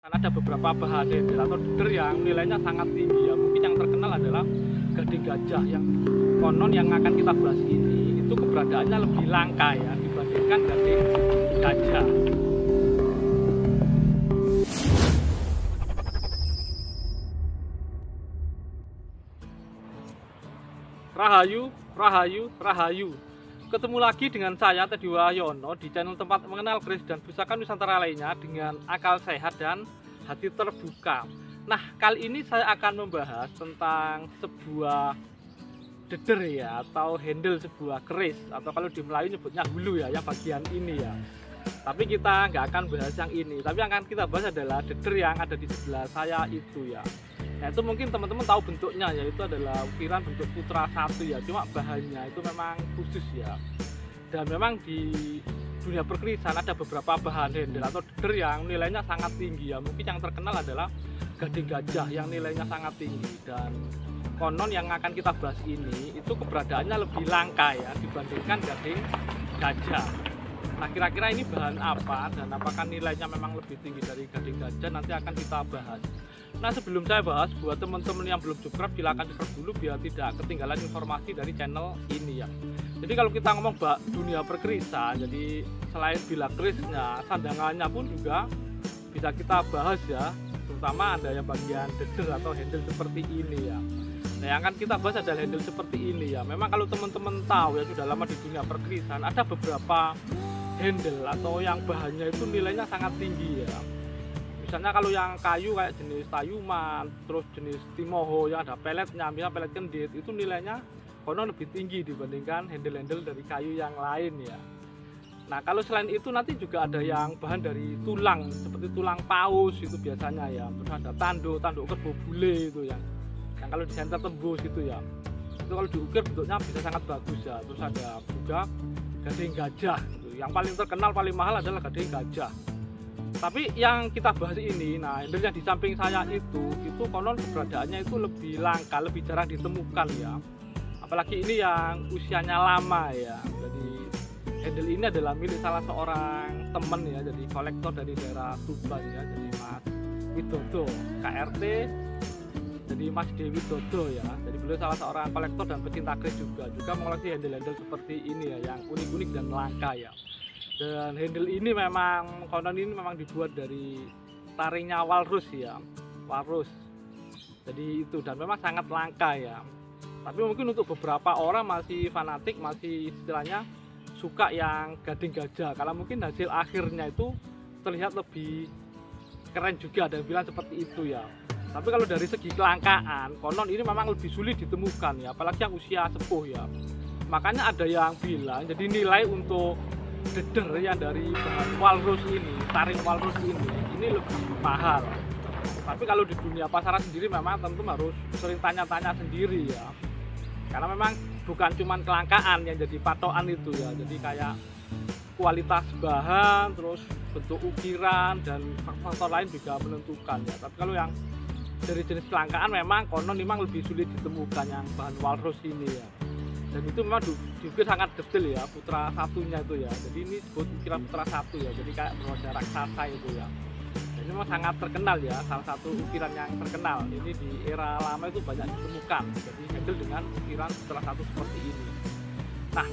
Ada beberapa bahan handle atau deader yang nilainya sangat tinggi ya. Mungkin yang terkenal adalah gading gajah yang konon yang akan kita bahas ini itu keberadaannya lebih langka ya dibandingkan gading gajah. Rahayu, Rahayu, Rahayu. Ketemu lagi dengan saya Teddy Wahyono di channel tempat mengenal keris dan pusaka Nusantara lainnya dengan akal sehat dan hati terbuka. Nah, kali ini saya akan membahas tentang sebuah deader ya, atau handle sebuah keris, atau kalau di Melayu nyebutnya hulu ya, yang bagian ini ya. Tapi kita nggak akan bahas yang ini, tapi yang akan kita bahas adalah deader yang ada di sebelah saya itu ya. Nah, itu mungkin teman-teman tahu bentuknya, yaitu adalah ukiran bentuk Putra 1 ya, cuma bahannya itu memang khusus ya. Dan memang di dunia perkerisan ada beberapa bahan handle atau deader yang nilainya sangat tinggi ya. Mungkin yang terkenal adalah gading gajah yang nilainya sangat tinggi, dan konon yang akan kita bahas ini itu keberadaannya lebih langka ya dibandingkan gading gajah. Nah, kira-kira ini bahan apa dan apakah nilainya memang lebih tinggi dari gading gajah, nanti akan kita bahas. Nah, sebelum saya bahas, buat teman-teman yang belum subscribe silahkan subscribe dulu biar tidak ketinggalan informasi dari channel ini ya. Jadi kalau kita ngomong dunia perkerisan, jadi selain bila kerisnya, sandangannya pun juga bisa kita bahas ya, terutama ada yang bagian deader atau handle seperti ini ya. Nah, yang akan kita bahas adalah handle seperti ini ya. Memang kalau teman-teman tahu ya, sudah lama di dunia perkerisan, ada beberapa handle atau yang bahannya itu nilainya sangat tinggi ya. Misalnya kalau yang kayu kayak jenis tayuman, terus jenis timoho yang ada peletnya, misalnya pelet kendit, itu nilainya konon lebih tinggi dibandingkan handle-handle dari kayu yang lain ya. Nah, kalau selain itu nanti juga ada yang bahan dari tulang, seperti tulang paus itu biasanya ya. Terus ada tanduk kerbau bule itu yang kalau disenter tembus itu ya. Itu kalau diukir bentuknya bisa sangat bagus ya. Terus ada juga gading gajah gitu. Yang paling terkenal, paling mahal adalah gading gajah. Tapi yang kita bahas ini, nah handle yang di samping saya itu konon keberadaannya itu lebih langka, lebih jarang ditemukan ya. Apalagi ini yang usianya lama ya. Jadi handle ini adalah milik salah seorang teman ya, jadi kolektor dari daerah Tuban ya, jadi Mas Widodo KRT, jadi Mas Dewi Widodo ya. Jadi beliau salah seorang kolektor dan pecinta keris juga mengoleksi handle-handle seperti ini ya, yang unik-unik dan langka ya. Dan handle ini memang konon ini memang dibuat dari taringnya walrus ya, walrus. Jadi itu, dan memang sangat langka ya. Tapi mungkin untuk beberapa orang masih fanatik, masih istilahnya suka yang gading gajah, karena mungkin hasil akhirnya itu terlihat lebih keren juga, dan bilang seperti itu ya. Tapi kalau dari segi kelangkaan, konon ini memang lebih sulit ditemukan ya, apalagi yang usia sepuh ya. Makanya ada yang bilang jadi nilai untuk deader yang dari bahan walrus ini, taring walrus ini lebih mahal. Tapi kalau di dunia pasaran sendiri memang tentu harus sering tanya-tanya sendiri ya, karena memang bukan cuma kelangkaan yang jadi patokan itu ya. Jadi kayak kualitas bahan, terus bentuk ukiran, dan faktor lain juga menentukan ya. Tapi kalau yang dari jenis kelangkaan memang konon memang lebih sulit ditemukan yang bahan walrus ini ya. Dan itu memang diukir sangat detail ya, Putra 1-nya itu ya. Jadi ini disebut ukiran Putra 1 ya, jadi kayak berwajah raksasa itu ya. Dan ini memang sangat terkenal ya, salah satu ukiran yang terkenal. Ini di era lama itu banyak ditemukan, jadi handle dengan ukiran Putra 1 seperti ini. Nah,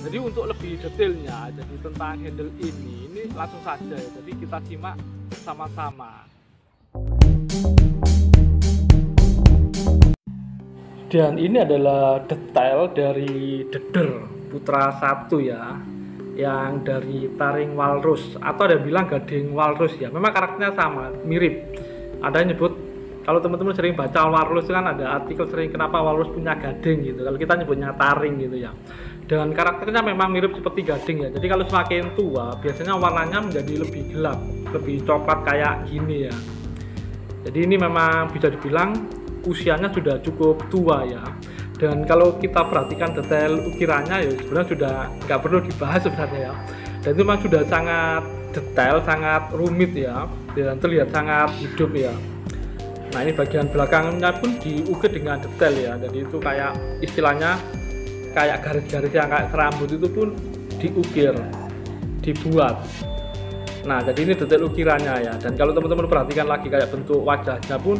jadi untuk lebih detailnya jadi tentang handle ini langsung saja ya. Jadi kita simak sama-sama. Dan ini adalah detail dari deader Putra 1 ya, yang dari taring walrus, atau ada bilang gading walrus ya. Memang karakternya sama, mirip. Ada yang nyebut, kalau teman-teman sering baca walrus kan ada artikel sering kenapa walrus punya gading gitu, kalau kita nyebutnya taring gitu ya. Dan karakternya memang mirip seperti gading ya. Jadi kalau semakin tua biasanya warnanya menjadi lebih gelap, lebih coklat kayak gini ya. Jadi ini memang bisa dibilang usianya sudah cukup tua ya. Dan kalau kita perhatikan detail ukirannya ya sebenarnya sudah nggak perlu dibahas sebenarnya ya. Dan itu memang sudah sangat detail, sangat rumit ya, dan terlihat sangat hidup ya. Nah, ini bagian belakangnya pun diukir dengan detail ya. Jadi itu kayak istilahnya kayak garis-garis yang kayak serambut itu pun diukir, dibuat. Nah, jadi ini detail ukirannya ya. Dan kalau teman-teman perhatikan lagi kayak bentuk wajahnya pun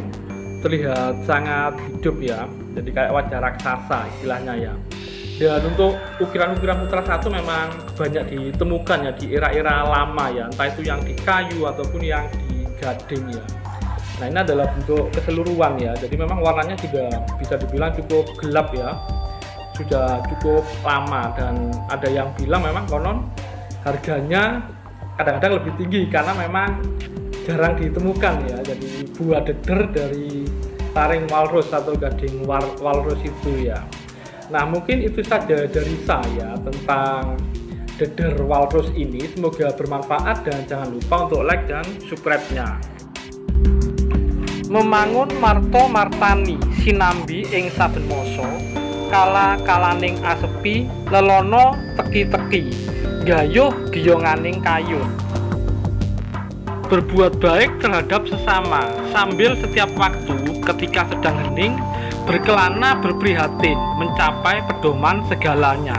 terlihat sangat hidup ya. Jadi kayak wajah raksasa istilahnya ya. Dan untuk ukiran-ukiran Putra 1 memang banyak ditemukan ya di era-era lama ya, entah itu yang di kayu ataupun yang di gading ya. Nah, ini adalah bentuk keseluruhan ya. Jadi memang warnanya juga bisa dibilang cukup gelap ya. Sudah cukup lama, dan ada yang bilang memang konon harganya kadang-kadang lebih tinggi karena memang jarang ditemukan ya. Jadi buah deder dari taring walrus atau gading walrus itu ya. Nah, mungkin itu saja dari saya tentang deder walrus ini. Semoga bermanfaat dan jangan lupa untuk like dan subscribe-nya. Memangun Marto Martani sinambi ing saben masa, kala kalaning asepi lelono teki-teki, gayuh giyonganing kayun. Berbuat baik terhadap sesama sambil setiap waktu ketika sedang hening berkelana berprihatin mencapai pedoman segalanya.